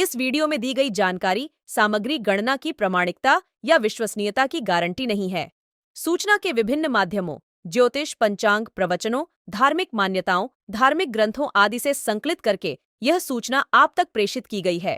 इस वीडियो में दी गई जानकारी सामग्री गणना की प्रामाणिकता या विश्वसनीयता की गारंटी नहीं है। सूचना के विभिन्न माध्यमों ज्योतिष, पंचांग, प्रवचनों, धार्मिक मान्यताओं, धार्मिक ग्रंथों आदि से संकलित करके यह सूचना आप तक प्रेषित की गई है।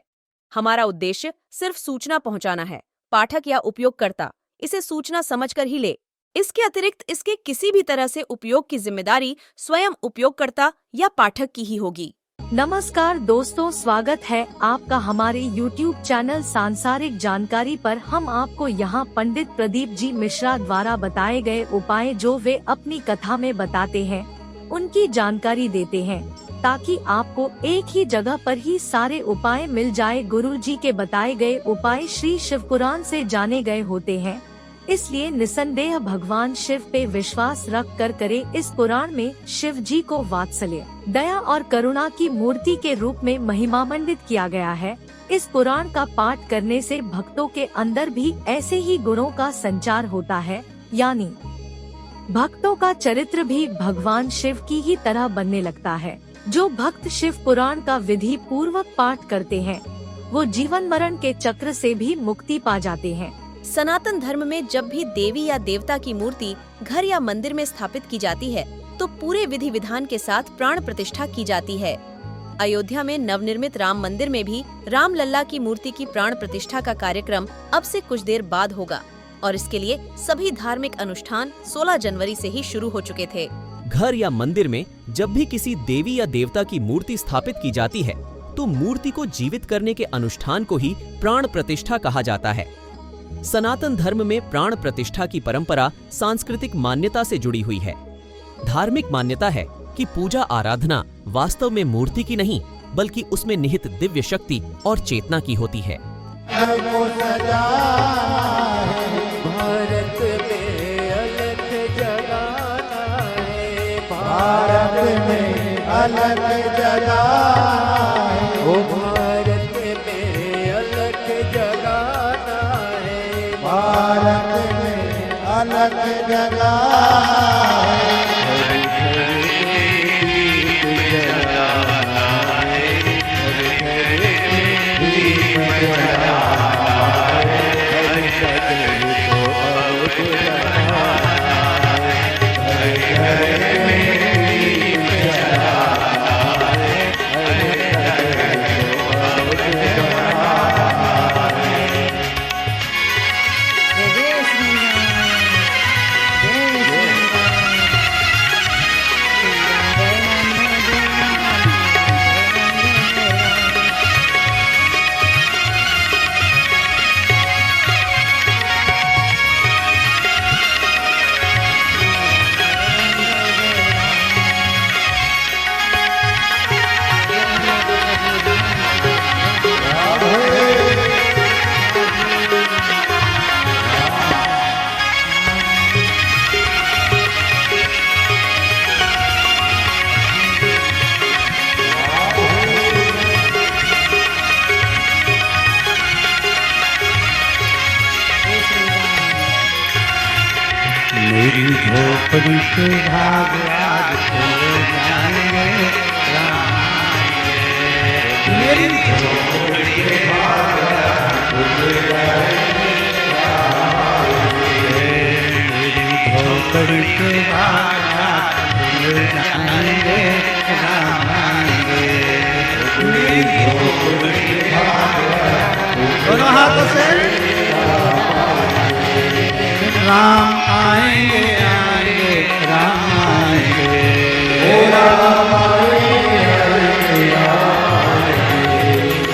हमारा उद्देश्य सिर्फ सूचना पहुंचाना है। पाठक या उपयोगकर्ता इसे सूचना समझकर ही ले। इसके अतिरिक्त इसके किसी भी तरह से उपयोग की जिम्मेदारी स्वयं उपयोगकर्ता या पाठक की ही होगी। नमस्कार दोस्तों, स्वागत है आपका हमारे YouTube चैनल सांसारिक जानकारी पर। हम आपको यहाँ पंडित प्रदीप जी मिश्रा द्वारा बताए गए उपाय जो वे अपनी कथा में बताते हैं उनकी जानकारी देते हैं, ताकि आपको एक ही जगह पर ही सारे उपाय मिल जाए। गुरु जी के बताए गए उपाय श्री शिव पुराण से जाने गए होते हैं, इसलिए निसंदेह भगवान शिव पे विश्वास रख कर करे। इस पुराण में शिव जी को वात्सल्य, दया और करुणा की मूर्ति के रूप में महिमामंडित किया गया है। इस पुराण का पाठ करने से भक्तों के अंदर भी ऐसे ही गुणों का संचार होता है, यानी भक्तों का चरित्र भी भगवान शिव की ही तरह बनने लगता है। जो भक्त शिव पुराण का विधि पूर्वक पाठ करते हैं वो जीवन मरण के चक्र से भी मुक्ति पा जाते हैं। सनातन धर्म में जब भी देवी या देवता की मूर्ति घर या मंदिर में स्थापित की जाती है तो पूरे विधि विधान के साथ प्राण प्रतिष्ठा की जाती है। अयोध्या में नवनिर्मित राम मंदिर में भी राम लल्ला की मूर्ति की प्राण प्रतिष्ठा का कार्यक्रम अब से कुछ देर बाद होगा और इसके लिए सभी धार्मिक अनुष्ठान 16 जनवरी से ही शुरू हो चुके थे। घर या मंदिर में जब भी किसी देवी या देवता की मूर्ति स्थापित की जाती है तो मूर्ति को जीवित करने के अनुष्ठान को ही प्राण प्रतिष्ठा कहा जाता है। सनातन धर्म में प्राण प्रतिष्ठा की परंपरा सांस्कृतिक मान्यता से जुड़ी हुई है। धार्मिक मान्यता है कि पूजा आराधना वास्तव में मूर्ति की नहीं बल्कि उसमें निहित दिव्य शक्ति और चेतना की होती है। मेरी झोपड़ी से भाग आज खुल जाएंगे मेरी झोपड़ी से भाग खुल जाएंगे मेरी झोपड़ी से भाग खुल जाएंगे मेरी झोपड़ी से भाग दोनों हाथों से राम आएंगे आएंगे राम आएंगे राम आएंगे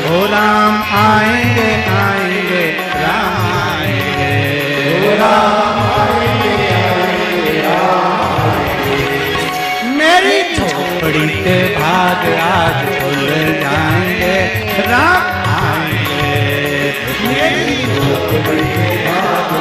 ओ राम आएंगे आएंगे राम आएंगे राम आएंगे मेरी झोपड़ी के भाग आज खुल जाएंगे राम आएंगे मेरी झोपड़ी के भाग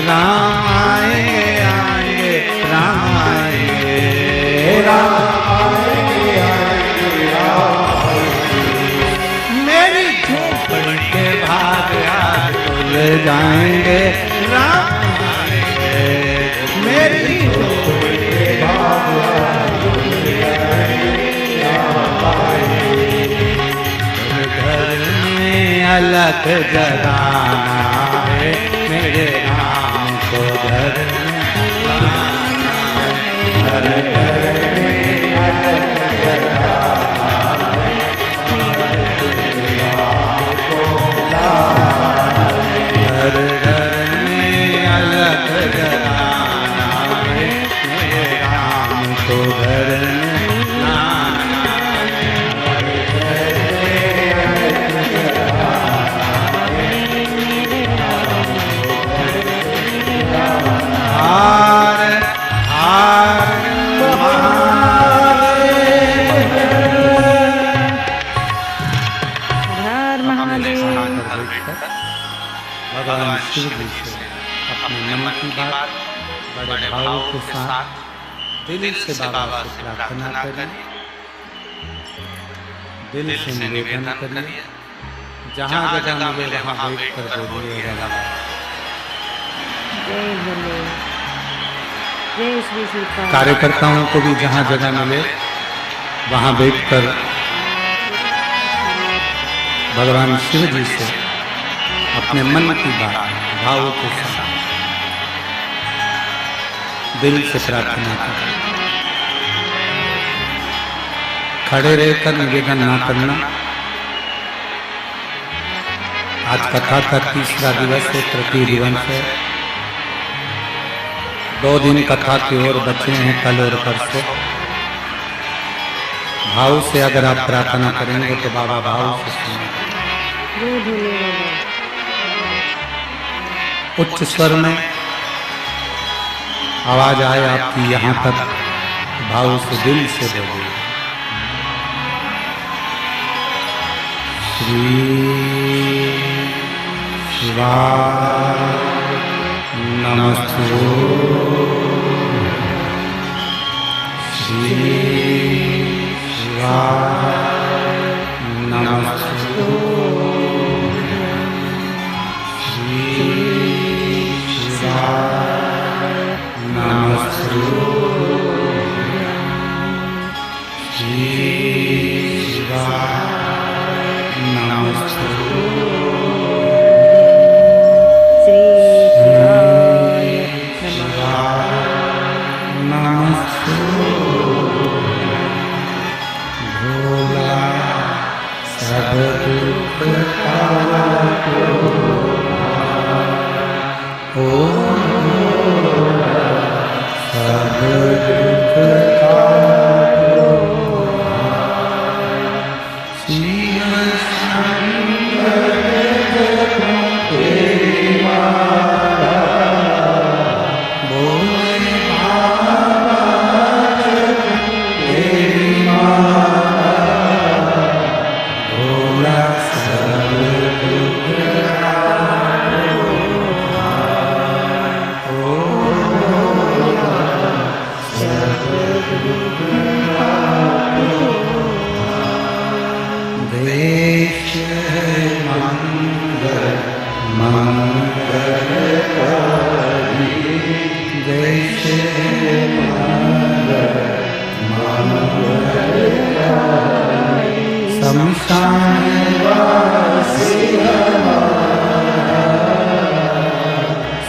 राम आएंगे आएंगे राम आएंगे, राम आएंगे आएंगे राम आएंगे। मेरी झोपड़ी के भाग आज खुल जाएंगे, राम आएंगे। मेरी झोपड़ी के भाग आज खुल जाएंगे, राम आएंगे। घर में अलग जगाना है, मेरे राम को घर में लाना है। घर घर में अलग जगाना है, मेरे राम को लाना है। घर घर में अलग जगाना है, मेरे राम को घर में लाना है। भगवान शिव जी से अपने मन की बात बड़े भाव के साथ दिल से बाबा से प्रार्थना करिए, दिल से निवेदन करिए। जहाँ जगह मिले वहाँ बैठ कर बोलिएगा। कार्यकर्ताओं को भी जहाँ जगह मिले वहाँ बैठकर भगवान शिव जी से अपने मन की बात भाव के साथ दिल से प्रार्थना करें। खड़े रहकर निवेदन ना करना। आज कथा का तीसरा दिवस है, तृतीय दिवस है। 2 दिन कथा की ओर बचे हैं, कल और परसों। भाव से अगर आप प्रार्थना करेंगे तो बाबा भाव से सुनेंगे। उच्च स्वर में आवाज आए आपकी यहाँ तक, भाव से दिल से बोलिए। श्री शिवाय नमस्तु, श्री शिवाय नमस्तु, श्री शिवाय नमस्तु, श्री शिवाय नमस्तु, भोला सब दुख काटो, ओ सब दुख काटो, शिव शंकर तेरी माला, बोले बाबा तेरी माला, भोला सब दुख काटो, ओ सब दुख काटो। देश है मंगल मंगलकारी, देश है मंगल मंगलकारी, शमशान वासी हमारा,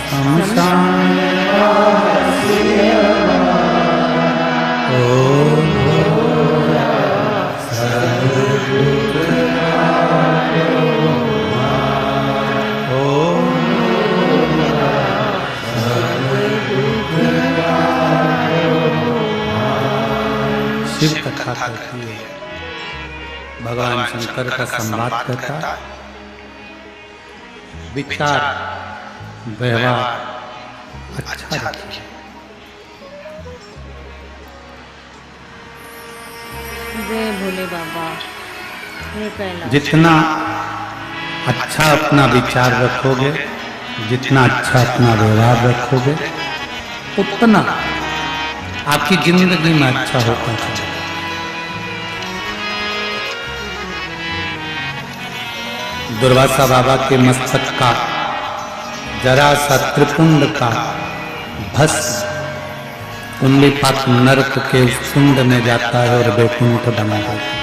शमशान वासी हमारा, ओ भोला सब दुख काटो, ओ भोला सब दुख काटो। शिव कथा करती है, भगवान शंकर का संवाद करता, विचार व्यवहार अच्छा रखिए। जय भोले बाबा, जय कैलाश। जितना अच्छा अपना विचार रखोगे जितना अच्छा अपना व्यवहार रखोगे उतना आपकी जिंदगी में अच्छा होता चलेगा। दुर्वासा बाबा के मस्तक का जरा सा त्रिपुंड का भस्म उंगली पात नरक के उस कुंड में जाता है और वैकुंठ बना जाता है।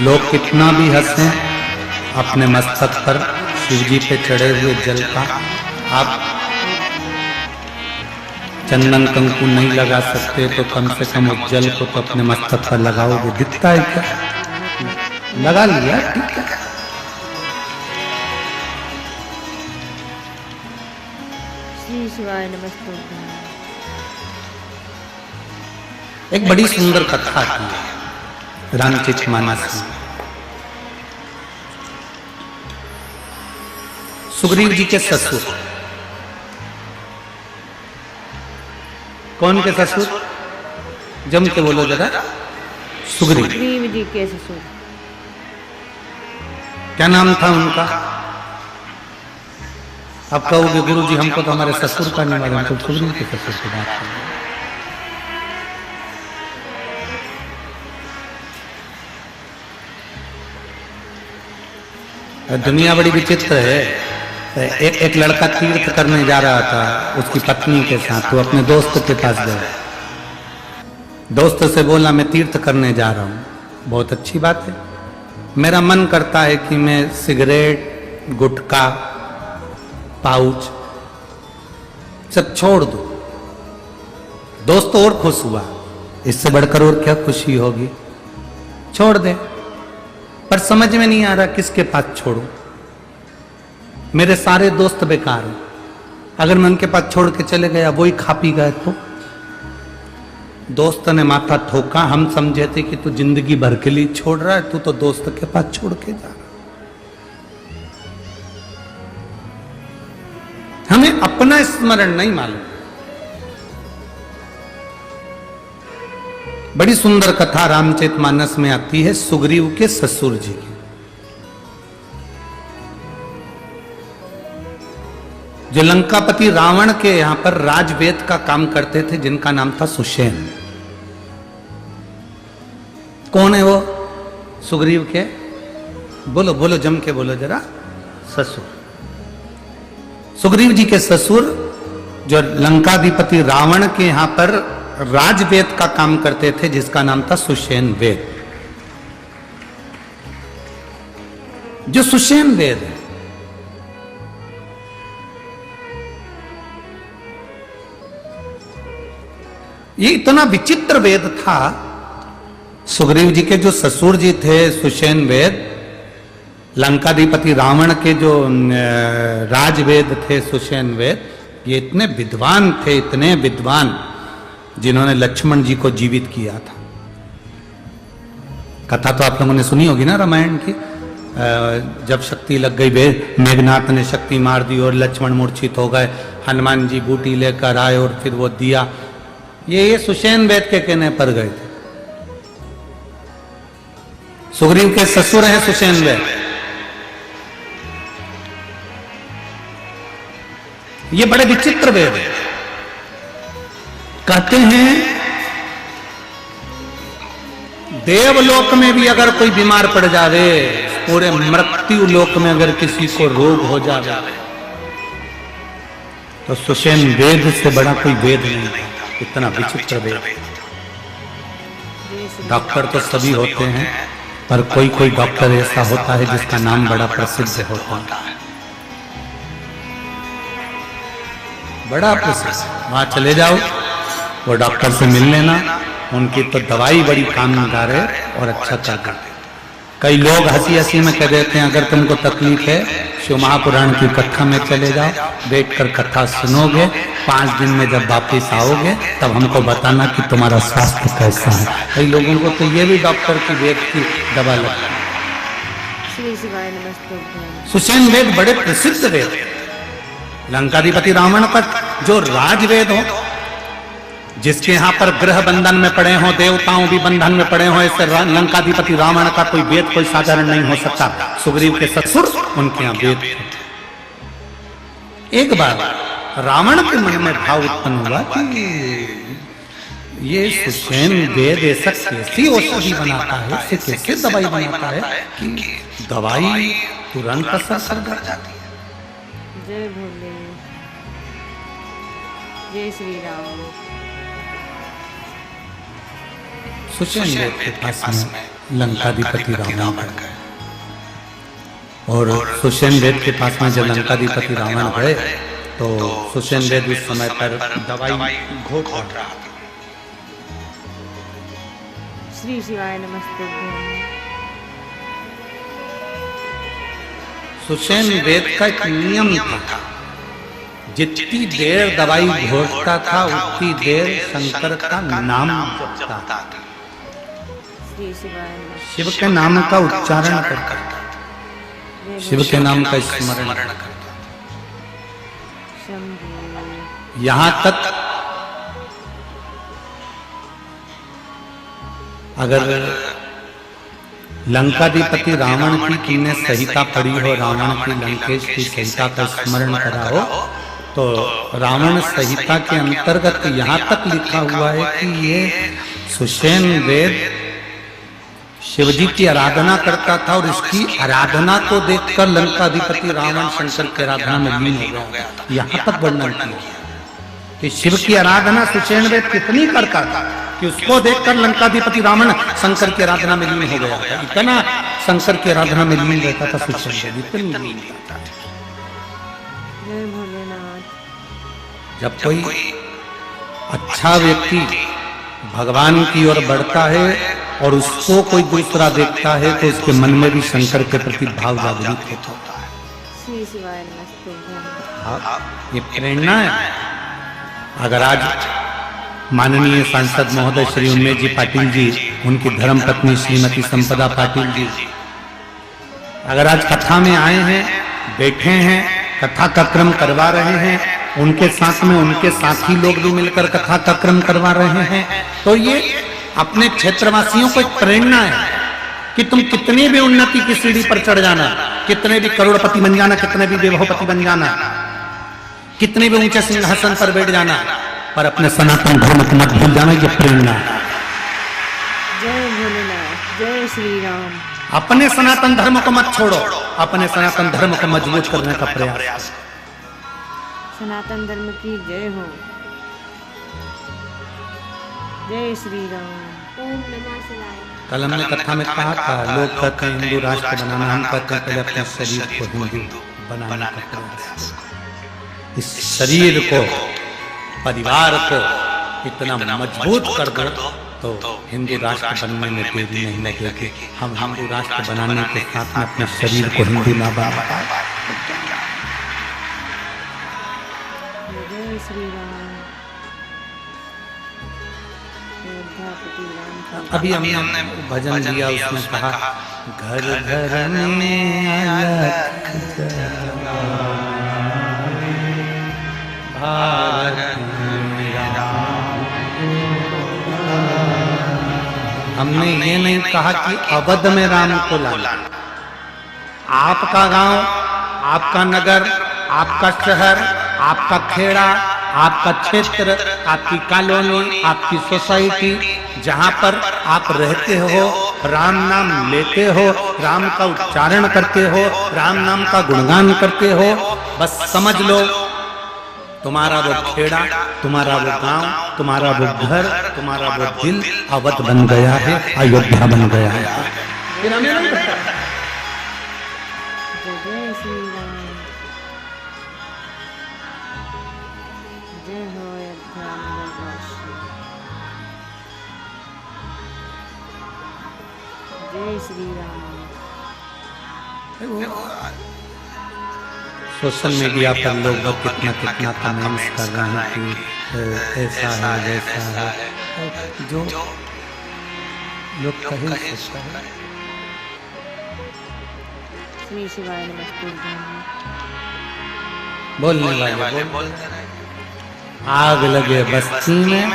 लोग कितना भी हंसें, अपने मस्तक पर शिव जी पे चढ़े हुए जल का आप चंदन कंकु नहीं लगा सकते तो कम से कम उस जल को तो अपने मस्तक पर लगाओगे। दिखता है क्या? लगा लिया, ठीक है। श्री शिवाय नमस्तुभ्यं। एक बड़ी सुंदर कथा आती है रामचरितमानस में। सुग्रीव जी के ससुर, कौन के ससुर? जम के बोलो जरा। सुग्रीव। सुग्रीव जी के ससुर। क्या नाम था उनका? अब कहोगे गुरु जी हमको तो हमारे ससुर का नहीं मालूम, तो सुग्रीव के ससुर की बात करें। दुनिया बड़ी विचित्र है। एक लड़का तीर्थ करने जा रहा था उसकी पत्नी के साथ, तो अपने दोस्त के पास गया। दोस्त से बोला मैं तीर्थ करने जा रहा हूँ। बहुत अच्छी बात है, मेरा मन करता है कि मैं सिगरेट, गुटखा, पाउच सब छोड़ दूं। दोस्त और खुश हुआ, इससे बढ़कर और क्या खुशी होगी। छोड़ दे, पर समझ में नहीं आ रहा किसके पास छोड़ूं। मेरे सारे दोस्त बेकार हैं, अगर मैं उनके पास छोड़ के चले गया वही खा पी गए तो। दोस्त ने माथा ठोका, हम समझे थे कि तू जिंदगी भर के लिए छोड़ रहा है, तू तो दोस्त के पास छोड़ के जा रहा। हमें अपना स्मरण नहीं मालूम। बड़ी सुंदर कथा रामचरितमानस में आती है सुग्रीव के ससुर जी की। जो लंकापति रावण के यहां पर राजवेद का काम करते थे, जिनका नाम था सुषेण। कौन है वो? सुग्रीव के, बोलो बोलो जम के बोलो जरा, ससुर। सुग्रीव जी के ससुर जो लंकाधिपति रावण के यहां पर राजवेद का काम करते थे, जिसका नाम था सुषेण वेद। जो सुषेण वेद है, ये इतना विचित्र वेद था। सुग्रीव जी के जो ससुर जी थे सुषेण वेद, लंकाधिपति रावण के जो राजवेद थे सुषेण वेद, ये इतने विद्वान थे, इतने विद्वान, जिन्होंने लक्ष्मण जी को जीवित किया था। कथा तो आप लोगों ने सुनी होगी ना रामायण की। जब शक्ति लग गई, मेघनाथ ने शक्ति मार दी और लक्ष्मण मूर्छित हो गए। हनुमान जी बूटी लेकर आए और फिर वो दिया। ये सुषेण वेद के कहने पर गए थे। सुग्रीव के ससुर हैं सुषेण वेद। ये बड़े विचित्र वेद है। कहते हैं देवलोक में भी अगर कोई बीमार पड़ जावे, पूरे मृत्यु लोक में अगर किसी को रोग हो जावे, तो सुषेण वेद से बड़ा कोई वेद नहीं था। इतना विचित्र वेद। डॉक्टर तो सभी होते हैं, पर कोई कोई डॉक्टर ऐसा होता है जिसका नाम बड़ा प्रसिद्ध होता है, बड़ा प्रसिद्ध। वहां चले जाओ, वो डॉक्टर से मिल लेना, उनकी तो दवाई बड़ी कामगार है और अच्छा करते। कई लोग हंसी हंसी में कह देते हैं अगर तुमको तकलीफ है शिव महापुराण की कथा में चले जाओ, बैठकर कथा सुनोगे, 5 दिन में जब वापिस आओगे तब हमको बताना कि तुम्हारा स्वास्थ्य कैसा है। कई लोगों को तो ये भी डॉक्टर की वेद की दवा लगती है। श्री शिवाय नमस्तुभ्यं। सुषेण वेद बड़े प्रसिद्ध वेद। लंकाधिपति रावण का जो राजवेद हो, जिसके यहाँ पर ग्रह बंधन में पड़े हों, देवताओं भी बंधन में पड़े हों, ऐसे लंकाधिपति रावण का कोई वेद कोई साधारण नहीं हो सकता। सुग्रीव के ससुर उनके यहाँ वेद थे। एक बार रावण के मन में भाव उत्पन्न हुआ कि ये सुषेण वेद ऐसा कैसी औषधि बनाता है, इससे कैसे दवाई बनाता है कि दवाई तुरंत असर कर जाती है। जय भोले, जय श्री राम। सुषेण वेद के पास में लंकाधिपति रावण गए, और सुषेण वेद के पास में जब लंकाधिपति रावण गए तो सुषेण वेद उस समय पर दवाई घोट रहा था। श्री शिवाय नमस्तुभ्यं। सुषेण वेद का एक नियम था, जितनी देर दवाई घोटता था उतनी देर शंकर का नाम जपता था, श्री शिवाय नमस्तुभ्यं। शिव के नाम का उच्चारण करता था, शिव के नाम का स्मरण करता था। शंभु। यहां तक अगर लंकाधिपति रावण की तुमने संहिता पढ़ी हो, रावण की लंकेश की संहिता का स्मरण करा हो, तो रावण संहिता के अंतर्गत यहां तक लिखा हुआ है कि ये सुषेण वेद शिवजी की आराधना करता था, और इसकी आराधना को देखकर लंकाधिपति रावण शंकर की आराधना में लीन हो गया। यहां तक वर्णन किया कि शिव की आराधना सुषेण वेद कितनी करता था कि उसको देखकर लंकाधिपति रावण शंकर की आराधना में लीन हो गया था। इतना शंकर की आराधना में लीन रहता था सुषेण वेद, इतनी लीन रहता था। जय भोलेनाथ। जब कोई अच्छा व्यक्ति भगवान की ओर बढ़ता है और उसको कोई दूसरा देखता है तो उसके मन में भी शंकर के प्रति भाव जागृत होता है। श्री शिवाय नमस्तुभ्यं। ये प्रेरणा है। अगर आज माननीय सांसद महोदय श्री उमेश जी पाटिल जी, उनकी धर्म पत्नी श्रीमती संपदा पाटिल जी अगर आज कथा में आए हैं, बैठे हैं, कथा का क्रम करवा रहे हैं, उनके साथ में उनके साथी लोग भी मिलकर कथा का क्रम करवा रहे हैं, तो ये अपने क्षेत्रवासियों को एक प्रेरणा है कि तुम कितनी भी उन्नति की सीढ़ी पर चढ़ जाना, कितने भी करोड़पति बन जाना, कितने भी वैभवपति बन जाना, कितने भी ऊंचे सिंहासन पर बैठ जाना, पर अपने सनातन धर्म को मत भूल जाना। ये प्रेरणा है। जय भोलेनाथ, जय श्री राम। अपने सनातन धर्म को मत छोड़ो, अपने सनातन धर्म को मजबूत करने का प्रयास। सनातन धर्म की जय हो। जय श्री राम। ओम नमः शिवाय। कल हमने कथा में कहा था, लोग कहते हैं हिंदू राष्ट्र बनाना, हम कहते हैं पहले अपने शरीर को हिंदू बनाने का प्रयास। इस शरीर को, परिवार को इतना मजबूत कर दो तो हिंदू राष्ट्र बनने में देरी नहीं लगेगी। हम हिंदू राष्ट्र बनाने के साथ में अपने शरीर को हिंदू ना बना पाए। जय श्री राम। अयोध्यापति राम। अभी हमने भजन दिया, उसमें कहा घर घर में अलख भारत मेरा। हमने ये नहीं कहा कि अवध में राम को लाना। आपका गांव, आपका नगर, आपका शहर, आपका खेड़ा, आपका क्षेत्र, आपकी कॉलोनी, आपकी सोसाइटी, जहां पर आप रहते हो, राम नाम लेते हो, राम का उच्चारण करते हो, राम नाम का गुणगान करते हो, बस समझ लो तुम्हारा वो खेड़ा, तुम्हारा वो गांव, तुम्हारा वो घर, तुम्हारा वो दिल अवध बन गया है, अयोध्या बन गया है। जय श्री राम। जय हो अयोध्या नगरवासी। जय श्री राम। सोशल मीडिया पर लोग कितना कितना कमेंट्स कर रहे हैं कि ऐसा है वैसा है, जो लोग कहीं सोचता है। श्री शिवाय नमस्तुभ्यं। बोलने वाले बोल आग लगे बस्ती में,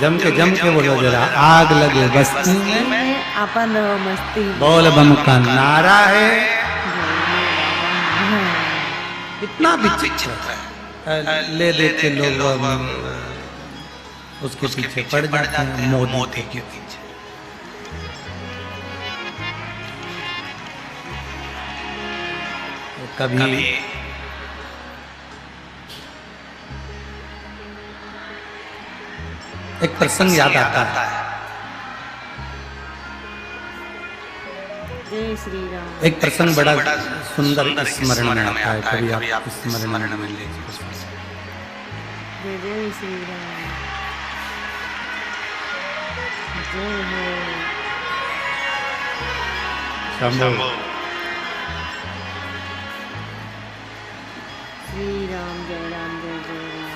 जम के बोलो जरा, आग लगे बस्ती में में अपन रहो मस्ती में। बोल बम का नारा है। इतना विचित्र है, ले दे के लोग उसके पीछे पड़ जाते हैं, मोदी के पीछे। कभी एक प्रसंग याद आता है। जय श्री राम। एक प्रसंग बड़ा सुंदर स्मरण में आता है, कभी आप स्मरण में लीजिए। जय जय श्री राम। जय हो शंभो। श्री राम। जय राम। जय जय राम।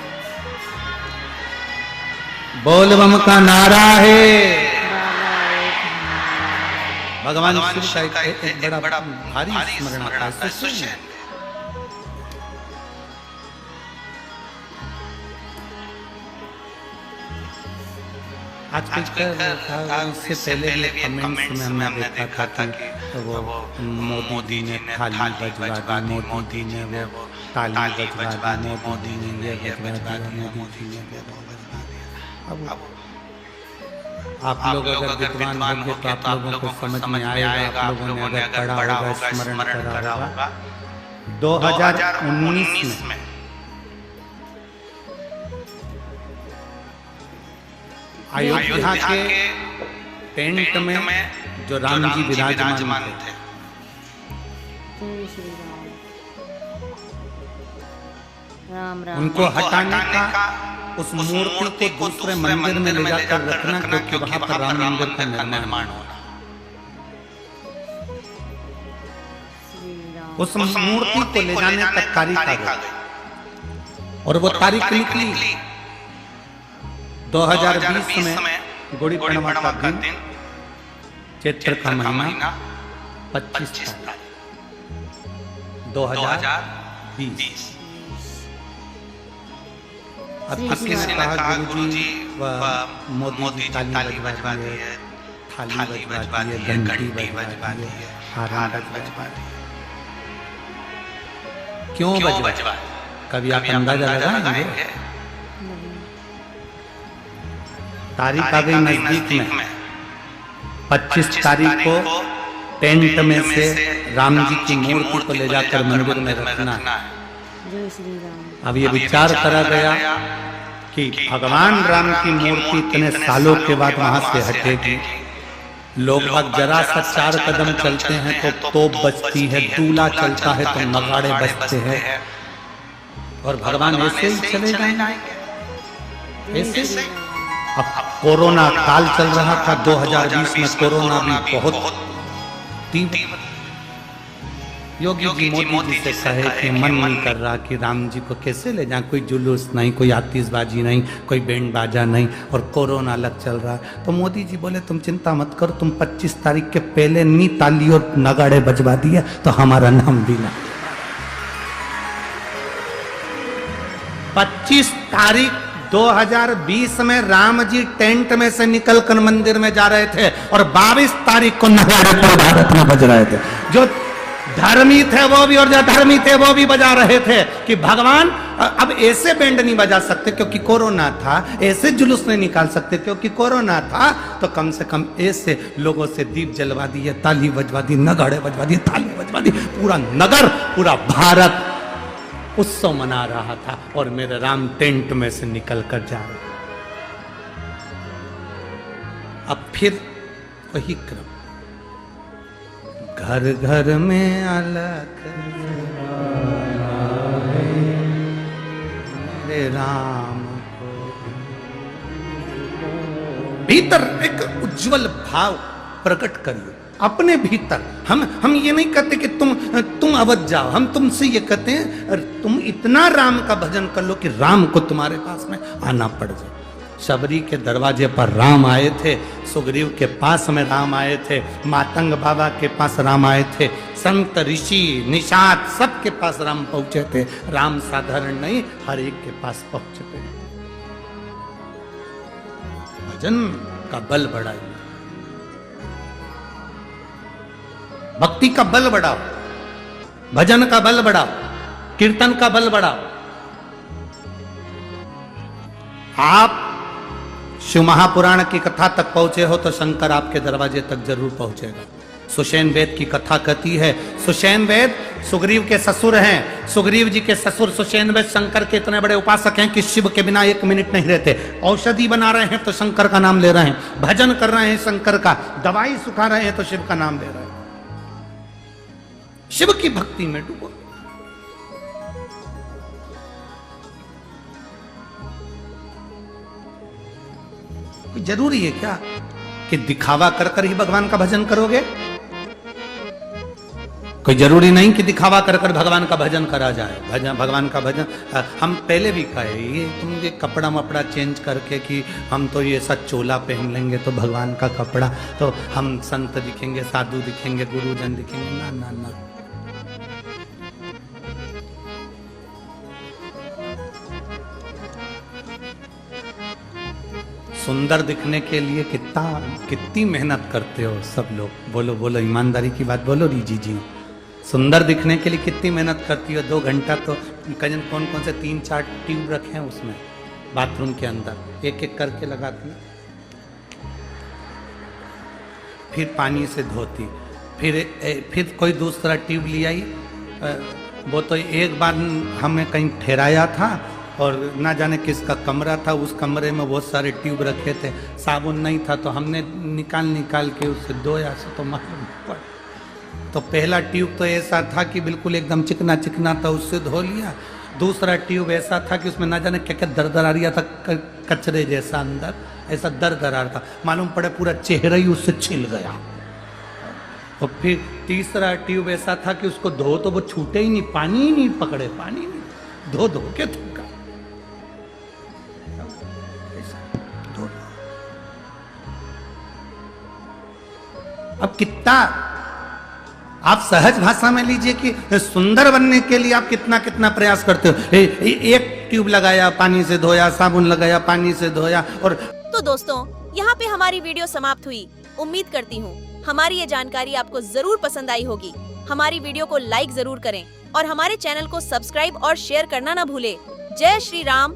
बोल बम का नारा है। बाबा एक है। भगवान शिव का एक बड़ा भारी स्मरण आता है। सुनिए। आजकल इससे पहले भी कमेंट्स में हमने देखा था कि वो मोदी ने थाली बजवा दी, मोदी ने वो ताली बजवा दी, मोदी ने ये बजवा दिया, मोदी ने वो बजवा दिया। अब आप लोग अगर विद्वान होंगे तो आप लोगों को समझ में आएगा। आप लोगों ने अगर पढ़ा होगा, स्मरण करा होगा, 2019 में अयोध्या के टेंट में जो राम जी विराजमान थे, जय श्री राम। राम राम। उनको हटाने का, उस मूर्ति को दूसरे मंदिर में ले जाकर रखना, क्योंकि वहां पर राम मंदिर का निर्माण होना। श्री राम। उस मूर्ति को ले जाने तक तारीख आ गई, और वो तारीख निकली 2020 में गुड़ी पड़वा का दिन, चैत्र का महीना 25 तारीख 2020। अब किसी ने कहा गुरुजी मोदी जी ताली बजवा दी है, थाली बजवा दी है, घंटी बजवा दी है, हारन बजवा दी है। क्यों बजवा? कभी आप अंदाजा लगाएंगे? तारीख आ गई नजदीक में, 25 तारीख को टेंट में से राम जी की मूर्ति को ले जाकर मंदिर में रखना है। जय श्री राम। अब ये विचार करा गया कि भगवान राम की मूर्ति इतने सालों के बाद वहां से हटेगी। लोग बाग जरा सा 4 कदम चलते हैं तो तोप बजती है, दूल्हा चलता है तो नगाड़े बजते हैं, और भगवान ऐसे ही चले जाएंगे। ऐसे अब कोरोना काल चल रहा था, 2020 में कोरोना भी बहुत तीव्र। योगी जी मोदी जी से कहे कि मन नहीं कर रहा कि राम जी को कैसे ले जाएं, कोई जुलूस नहीं, कोई आतिशबाजी नहीं, कोई बैंड बाजा नहीं, और कोरोना अलग चल रहा है। तो मोदी जी बोले तुम चिंता मत करो, तुम 25 तारीख के पहले नी ताली और नगाड़े बजवा दिया तो हमारा नाम भी ना। 25 तारीख 2020 में राम जी टेंट में से निकलकर मंदिर में जा रहे थे, और 22 तारीख को नगाड़े पूरे भारत में बज रहे थे। जो धर्मी थे वो भी और जो धर्मी थे वो भी बजा रहे थे कि भगवान अब ऐसे बैंड नहीं बजा सकते क्योंकि कोरोना था, ऐसे जुलूस नहीं निकाल सकते क्योंकि कोरोना था, तो कम से कम ऐसे लोगों से दीप जलवा दिए, ताली बजवा दी, नगाड़े बजवा दिए, ताली बजवा दी। पूरा नगर, पूरा भारत उत्सव मना रहा था, और मेरे राम टेंट में से निकल कर जा रहे। अब फिर वही क्रम, घर घर में अलग मेरे राम को। भीतर एक उज्जवल भाव प्रकट करिए अपने भीतर। हम ये नहीं कहते कि तुम अवध जाओ, हम तुमसे ये कहते हैं तुम इतना राम का भजन कर लो कि राम को तुम्हारे पास में आना पड़ जाए। शबरी के दरवाजे पर राम आए थे, सुग्रीव के पास में राम आए थे, मातंग बाबा के पास राम आए थे, संत ऋषि निषाद सबके पास राम पहुंचे थे। राम साधारण नहीं, हर एक के पास पहुंचते हैं। भजन का बल बढ़ाइए, भक्ति का बल बढ़ाओ, भजन का बल बढ़ाओ, कीर्तन का बल बढ़ाओ। आप शिव महापुराण की कथा तक पहुंचे हो तो शंकर आपके दरवाजे तक जरूर पहुंचेगा। सुषेण वेद की कथा कहती है, सुषेण वेद सुग्रीव के ससुर हैं। सुग्रीव जी के ससुर सुषेण वेद शंकर के इतने बड़े उपासक हैं कि शिव के बिना एक मिनट नहीं रहते। औषधि बना रहे हैं तो शंकर का नाम ले रहे हैं, भजन कर रहे हैं शंकर का, दवाई सुखा रहे हैं तो शिव का नाम ले रहे हैं। शिव की भक्ति में डूबो। जरूरी है क्या कि दिखावा कर कर ही भगवान का भजन करोगे? कोई जरूरी नहीं कि दिखावा कर कर भगवान का भजन करा जाए। भगवान का भजन हम पहले भी कहे, ये तुम ये कपड़ा मपड़ा चेंज करके कि हम तो ये सब चोला पहन लेंगे तो भगवान का कपड़ा तो हम संत दिखेंगे, साधु दिखेंगे, गुरुजन दिखेंगे। ना ना ना, सुंदर दिखने के लिए कितनी मेहनत करते हो सब लोग। बोलो बोलो, ईमानदारी की बात बोलो रीजी जी। सुंदर दिखने के लिए कितनी मेहनत करती हो? 2 घंटा तो कजन कौन कौन से 3-4 ट्यूब रखे हैं उसमें बाथरूम के अंदर, एक एक करके लगाती, फिर पानी से धोती, फिर कोई दूसरा ट्यूब ले आई। वो तो एक बार हमें कहीं ठहराया था और ना जाने किसका कमरा था, उस कमरे में बहुत सारे ट्यूब रखे थे, साबुन नहीं था तो हमने निकाल के उससे धोया से तो मालूम पड़ा। तो पहला ट्यूब तो ऐसा था कि बिल्कुल एकदम चिकना चिकना था, उससे धो लिया। दूसरा ट्यूब ऐसा था कि उसमें ना जाने क्या क्या दर आ रहा था, कचरे जैसा अंदर ऐसा दर आ रहा था, मालूम पड़े पूरा चेहरा ही उससे छिल गया। और फिर तीसरा ट्यूब ऐसा था कि उसको धो तो वो छूटे ही नहीं, पानी ही नहीं पकड़े, पानी नहीं, धो के थूका। अब कितना आप सहज भाषा में लीजिए कि सुंदर बनने के लिए आप कितना प्रयास करते हो। एक ट्यूब लगाया, पानी से धोया, साबुन लगाया, पानी से धोया। और तो दोस्तों, यहाँ पे हमारी वीडियो समाप्त हुई। उम्मीद करती हूँ हमारी ये जानकारी आपको जरूर पसंद आई होगी। हमारी वीडियो को लाइक जरूर करें और हमारे चैनल को सब्सक्राइब और शेयर करना ना भूले। जय श्री राम।